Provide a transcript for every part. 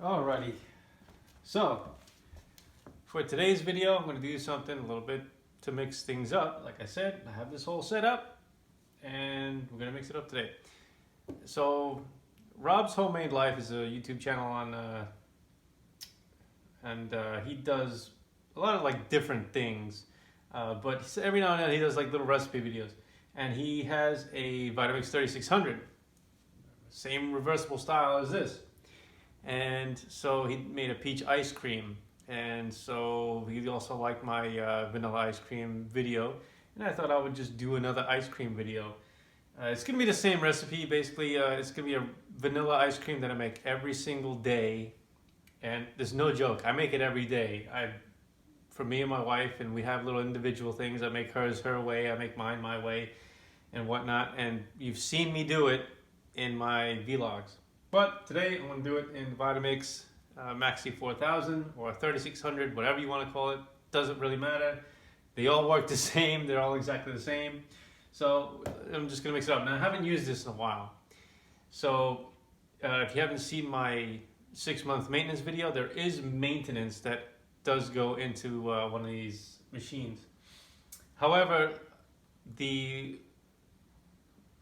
Alrighty, so for today's video I'm going to do something a little bit to mix things up. Like I said, I have this whole set up and we're going to mix it up today. So Rob's Homemade Life is a YouTube channel on and he does a lot of like different things, but every now and then he does like little recipe videos, and he has a Vitamix 3600, same reversible style as this. And so he made a peach ice cream, and so he also liked my vanilla ice cream video, and I thought I would just do another ice cream video. It's gonna be the same recipe basically. It's gonna be a vanilla ice cream that I make every single day, and there's no joke, I make it every day. For me and my wife, and we have little individual things. I make hers her way, I make mine my way, and whatnot, and you've seen me do it in my vlogs. But today I'm going to do it in Vitamix Maxi 4000 or 3600, whatever you want to call it. Doesn't really matter. They all work the same. They're all exactly the same. So I'm just going to mix it up. Now I haven't used this in a while. So if you haven't seen my 6-month maintenance video, there is maintenance that does go into one of these machines. However, the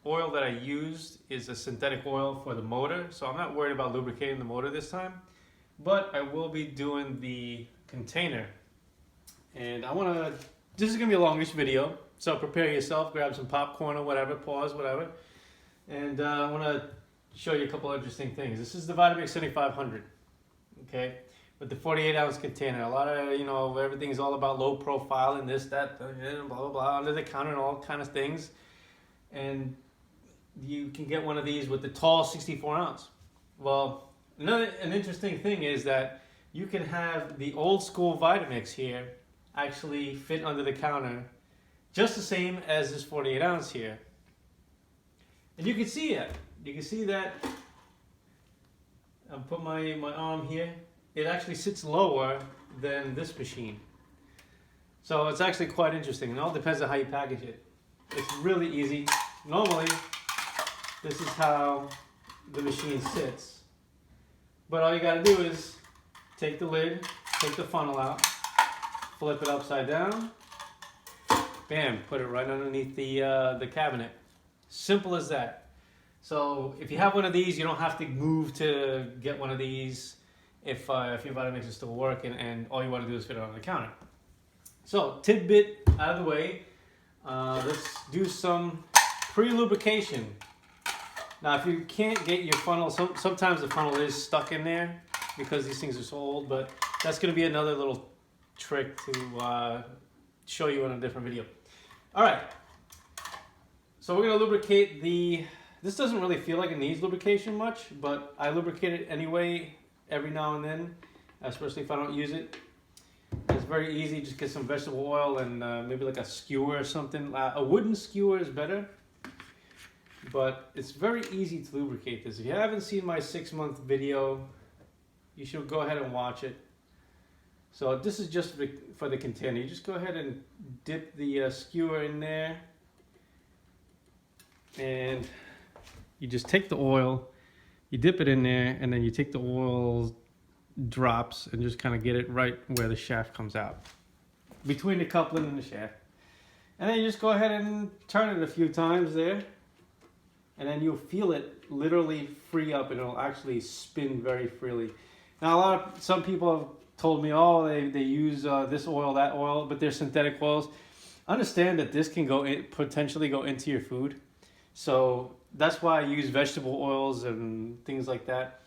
oil that I used is a synthetic oil for the motor, so I'm not worried about lubricating the motor this time, but I will be doing the container. And this is gonna be a longish video, so prepare yourself, grab some popcorn or whatever, pause, whatever. And I wanna show you a couple interesting things. This is the Vitamix 7500, okay? With the 48-ounce container. A lot of, everything's all about low profile and this, that, blah, blah, blah, under the counter and all kind of things. And you can get one of these with the tall 64-ounce. Well, an interesting thing is that you can have the old school Vitamix here actually fit under the counter just the same as this 48-ounce here. And you can see it. You can see that. I'll put my arm here. It actually sits lower than this machine. So it's actually quite interesting. It all depends on how you package it. It's really easy. Normally, this is how the machine sits. But all you gotta do is take the lid, take the funnel out, flip it upside down, bam, put it right underneath the cabinet. Simple as that. So if you have one of these, you don't have to move to get one of these if your Vitamix is still working, and all you want to do is fit it on the counter. So tidbit out of the way, let's do some pre-lubrication. Now if you can't get your funnel, sometimes the funnel is stuck in there because these things are so old, but that's going to be another little trick to show you in a different video. Alright, so we're going to lubricate this doesn't really feel like it needs lubrication much, but I lubricate it anyway every now and then, especially if I don't use it. It's very easy, just get some vegetable oil and maybe like a skewer or something. A wooden skewer is better, but it's very easy to lubricate this. If you haven't seen my 6-month video, you should go ahead and watch it. So this is just for the container. You just go ahead and dip the skewer in there, and you just take the oil, you dip it in there, and then you take the oil drops and just kind of get it right where the shaft comes out, between the coupling and the shaft. And then you just go ahead and turn it a few times there, and then you'll feel it literally free up, and it'll actually spin very freely. Now some people have told me, oh, they use this oil, that oil, but they're synthetic oils. Understand that this can potentially go into your food. So that's why I use vegetable oils and things like that.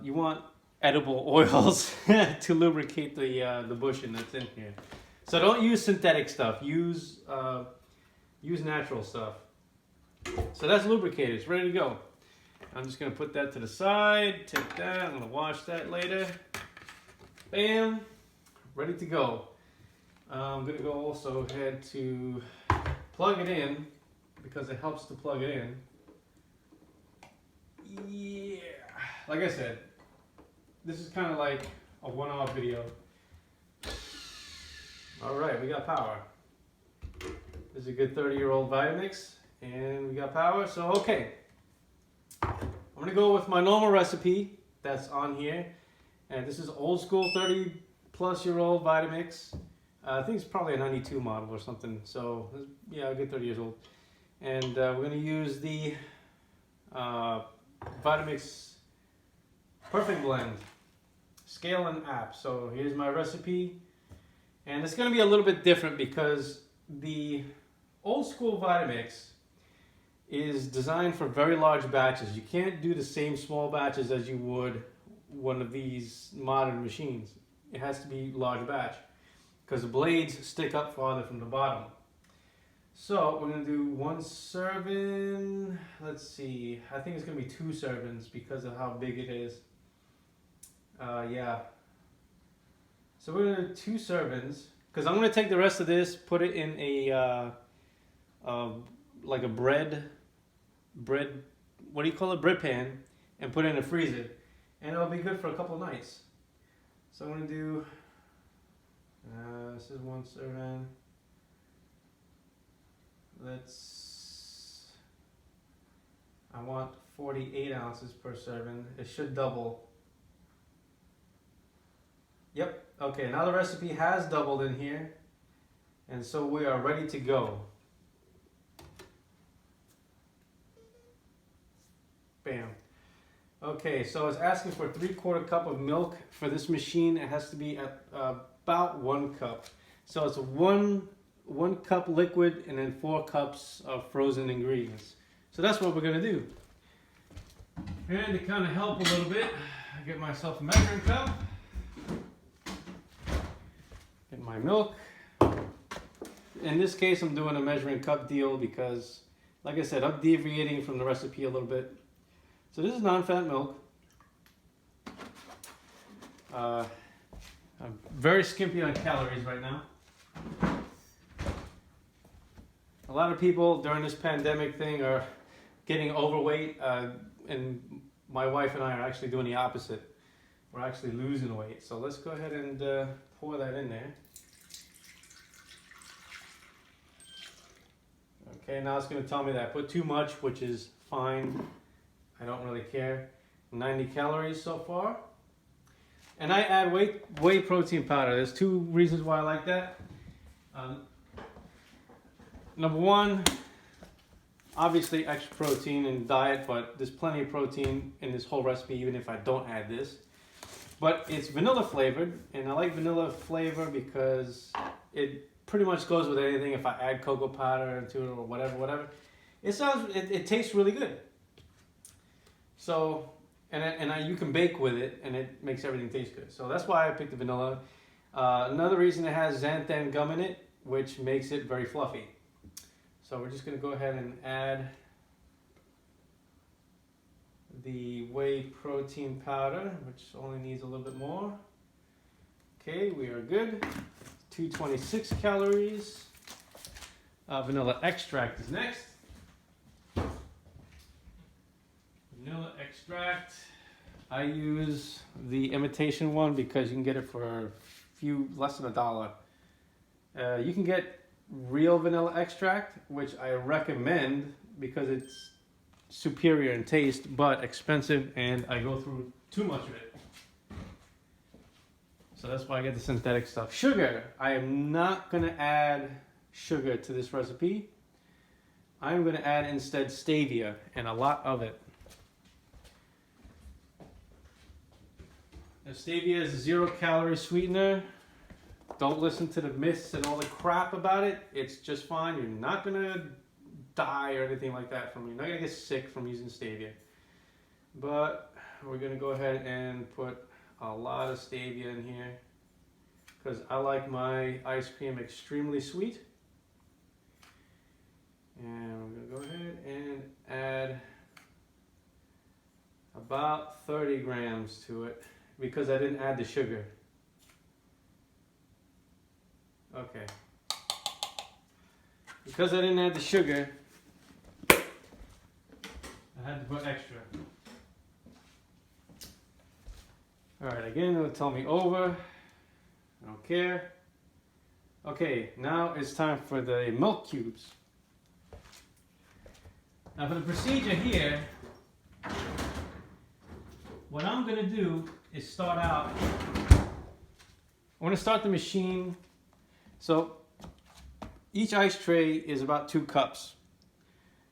You want edible oils to lubricate the bushing that's in here. So don't use synthetic stuff. Use natural stuff. So that's lubricated. It's ready to go. I'm just going to put that to the side. Take that. I'm going to wash that later. Bam. Ready to go. I'm going to go also ahead to plug it in, because it helps to plug it in. Yeah. Like I said, this is kind of like a one-off video. Alright, we got power. This is a good 30-year-old Vitamix, and we got power, so okay. I'm going to go with my normal recipe that's on here. And this is old school 30-plus-year-old Vitamix. I think it's probably a 92 model or something. So yeah, a good 30 years old. And we're going to use the Vitamix Perfect Blend scale and app. So here's my recipe. And it's going to be a little bit different because the old school Vitamix is designed for very large batches. You can't do the same small batches as you would one of these modern machines. It has to be large batch because the blades stick up farther from the bottom. So we're going to do 1 serving. Let's see, I think it's going to be 2 servings because of how big it is. Yeah. So we're going to do 2 servings because I'm going to take the rest of this, put it in a like a bread, what do you call it, bread pan, and put it in a freezer, and it'll be good for a couple of nights. So I'm going to do, this is 1 serving. I want 48 ounces per serving. It should double. Yep, okay, now the recipe has doubled in here, and so we are ready to go. Bam. Okay, so it's asking for 3/4 cup of milk. For this machine, it has to be at about 1 cup. So it's 1 cup liquid and then 4 cups of frozen ingredients. So that's what we're gonna do. And to kind of help a little bit, I get myself a measuring cup. Get my milk. In this case, I'm doing a measuring cup deal because, like I said, I'm deviating from the recipe a little bit. So this is non-fat milk. I'm very skimpy on calories right now. A lot of people during this pandemic thing are getting overweight, and my wife and I are actually doing the opposite. We're actually losing weight. So let's go ahead and pour that in there. Okay, now it's going to tell me that I put too much, which is fine. I don't really care. 90 calories so far. And I add whey protein powder. There's 2 reasons why I like that. Number 1, obviously extra protein in diet, but there's plenty of protein in this whole recipe even if I don't add this. But it's vanilla flavored, and I like vanilla flavor because it pretty much goes with anything. If I add cocoa powder into it or whatever. It tastes really good. So, you can bake with it, and it makes everything taste good. So that's why I picked the vanilla. Another reason, it has xanthan gum in it, which makes it very fluffy. So we're just going to go ahead and add the whey protein powder, which only needs a little bit more. Okay, we are good. 226 calories. Vanilla extract is next. Vanilla extract. I use the imitation one because you can get it for less than $1. You can get real vanilla extract, which I recommend because it's superior in taste but expensive, and I go through too much of it. So that's why I get the synthetic stuff. Sugar. I am not going to add sugar to this recipe. I'm going to add instead stevia, and a lot of it. Now, stevia is a 0-calorie sweetener. Don't listen to the myths and all the crap about it. It's just fine. You're not going to die or anything like that from it. You're not going to get sick from using stevia. But we're going to go ahead and put a lot of stevia in here because I like my ice cream extremely sweet. And we're going to go ahead and add about 30 grams to it because I didn't add the sugar. Okay. Because I didn't add the sugar, I had to put extra. Alright, again, it'll tell me over. I don't care. Okay, now it's time for the milk cubes. Now for the procedure here, what I'm going to do is start out. I want to start the machine. So each ice tray is about 2 cups.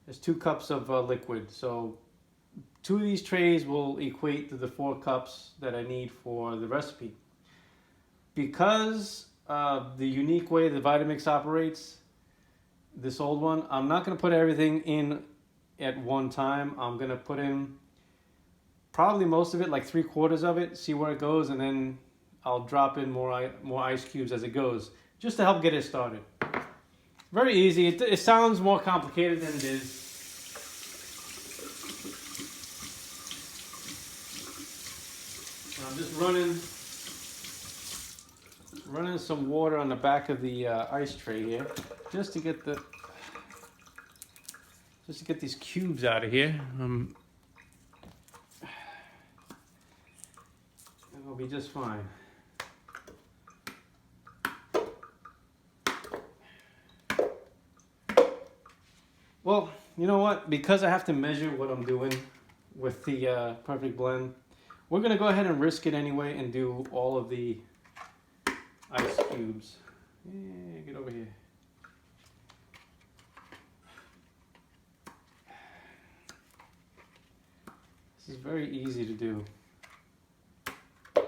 There's 2 cups of liquid. So 2 of these trays will equate to the 4 cups that I need for the recipe. Because of the unique way the Vitamix operates, this old one, I'm not going to put everything in at one time. I'm going to put in probably most of it, like 3/4 of it, see where it goes, and then I'll drop in more ice cubes as it goes, just to help get it started. Very easy. It sounds more complicated than it is. I'm just running some water on the back of the ice tray here, just to get these cubes out of here. It'll be just fine. Well, you know what? Because I have to measure what I'm doing with the perfect blend, we're going to go ahead and risk it anyway and do all of the ice cubes. Yeah, get over here. This is very easy to do. I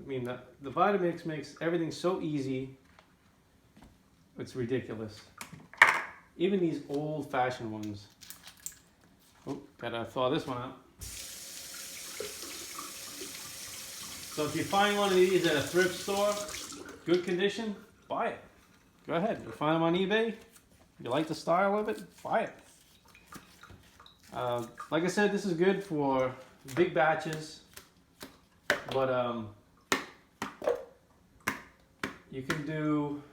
mean, the Vitamix makes everything so easy, it's ridiculous. Even these old-fashioned ones. Oh, gotta thaw this one out. So if you find one of these at a thrift store, good condition, buy it. Go ahead. You find them on eBay, you like the style of it, buy it. Like I said, this is good for big batches, but you can do,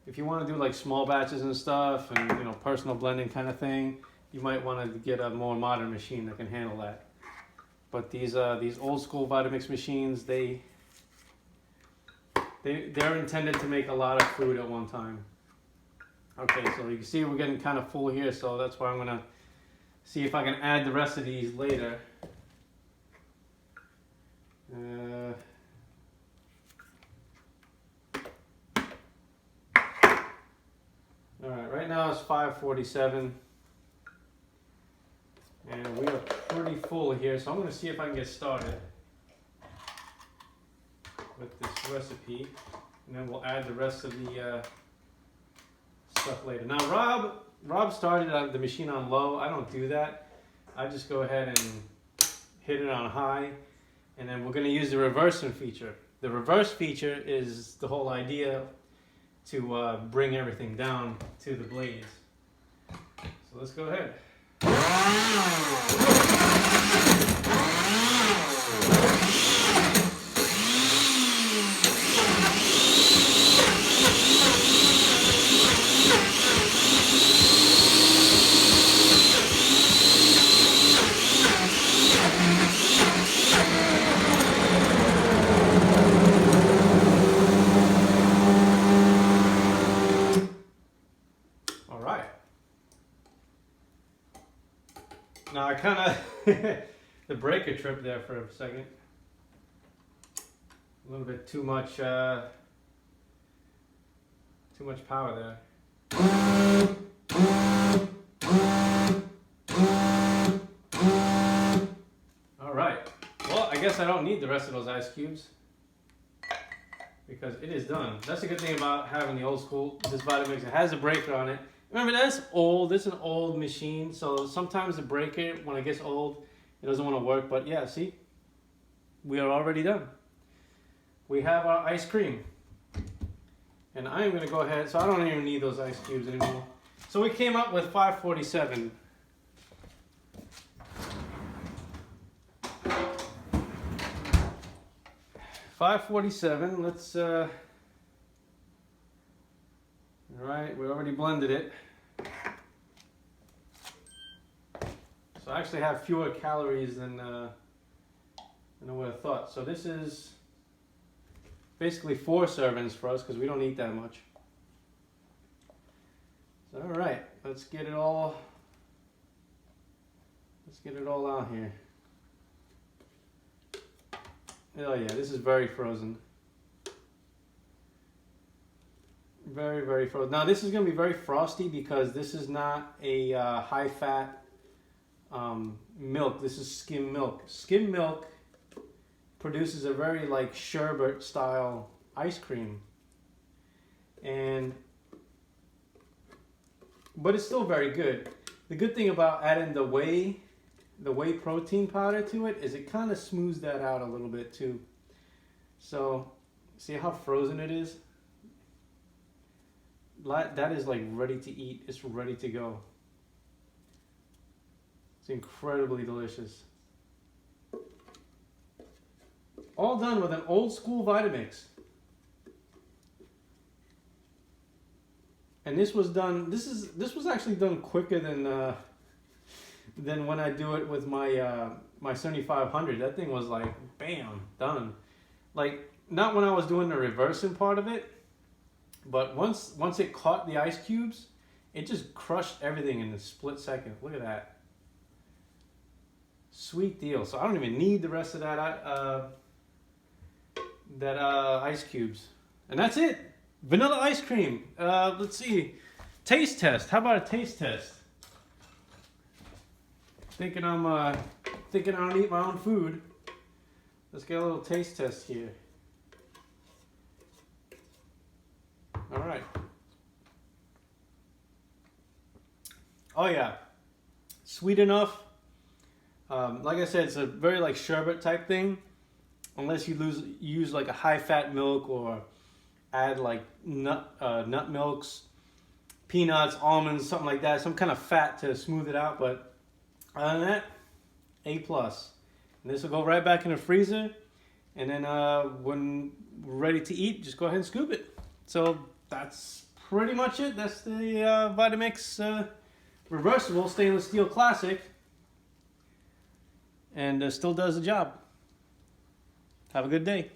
if you want to do like small batches and stuff and, you know, personal blending kind of thing, you might want to get a more modern machine that can handle that. But these old school Vitamix machines, they're intended to make a lot of food at one time. Okay, so you can see we're getting kind of full here, so that's why I'm going to see if I can add the rest of these later. Alright, right now it's 5:47. And we are pretty full here, so I'm going to see if I can get started with this recipe. And then we'll add the rest of the stuff later. Now Rob started the machine on low. I don't do that. I just go ahead and hit it on high. And then we're going to use the reversing feature. The reverse feature is the whole idea to bring everything down to the blades. So let's go ahead. Now I kind of the breaker trip there for a second. A little bit too much power there. All right. Well, I guess I don't need the rest of those ice cubes because it is done. That's the good thing about having the old school. This Vitamix, it has a breaker on it. Remember, that's old. This is an old machine, so sometimes the breaker, when it gets old, it doesn't want to work. But yeah, see, we are already done. We have our ice cream, and I am going to go ahead. So I don't even need those ice cubes anymore. So we came up with 547. Let's all right, we already blended it. So I actually have fewer calories than I would have thought. So this is basically 4 servings for us because we don't eat that much. So all right, let's get it all Let's get it all out here. Oh yeah, this is very frozen. Very, very frozen. Now this is going to be very frosty because this is not a high fat milk. This is skim milk. Skim milk produces a very like sherbet style ice cream. But it's still very good. The good thing about adding the whey protein powder to it is it kind of smooths that out a little bit too. So see how frozen it is? That is like ready to eat. It's ready to go. It's incredibly delicious. All done with an old school Vitamix. And this was done. This was actually done quicker than when I do it with my my 7500. That thing was like bam, done. Like not when I was doing the reversing part of it, but once it caught the ice cubes, it just crushed everything in a split second. Look at that. Sweet deal. So I don't even need the rest of that ice cubes. And that's it. Vanilla ice cream. Let's see. Taste test. How about a taste test? Thinking I don't eat my own food. Let's get a little taste test here. All right. Oh yeah. Sweet enough. Like I said, it's a very like sherbet type thing. Unless you use like a high fat milk or add like nut milks, peanuts, almonds, something like that, some kind of fat to smooth it out. But other than that, A+. And this will go right back in the freezer, and then when we're ready to eat, just go ahead and scoop it. So that's pretty much it. That's the Vitamix reversible stainless steel classic, and still does the job. Have a good day.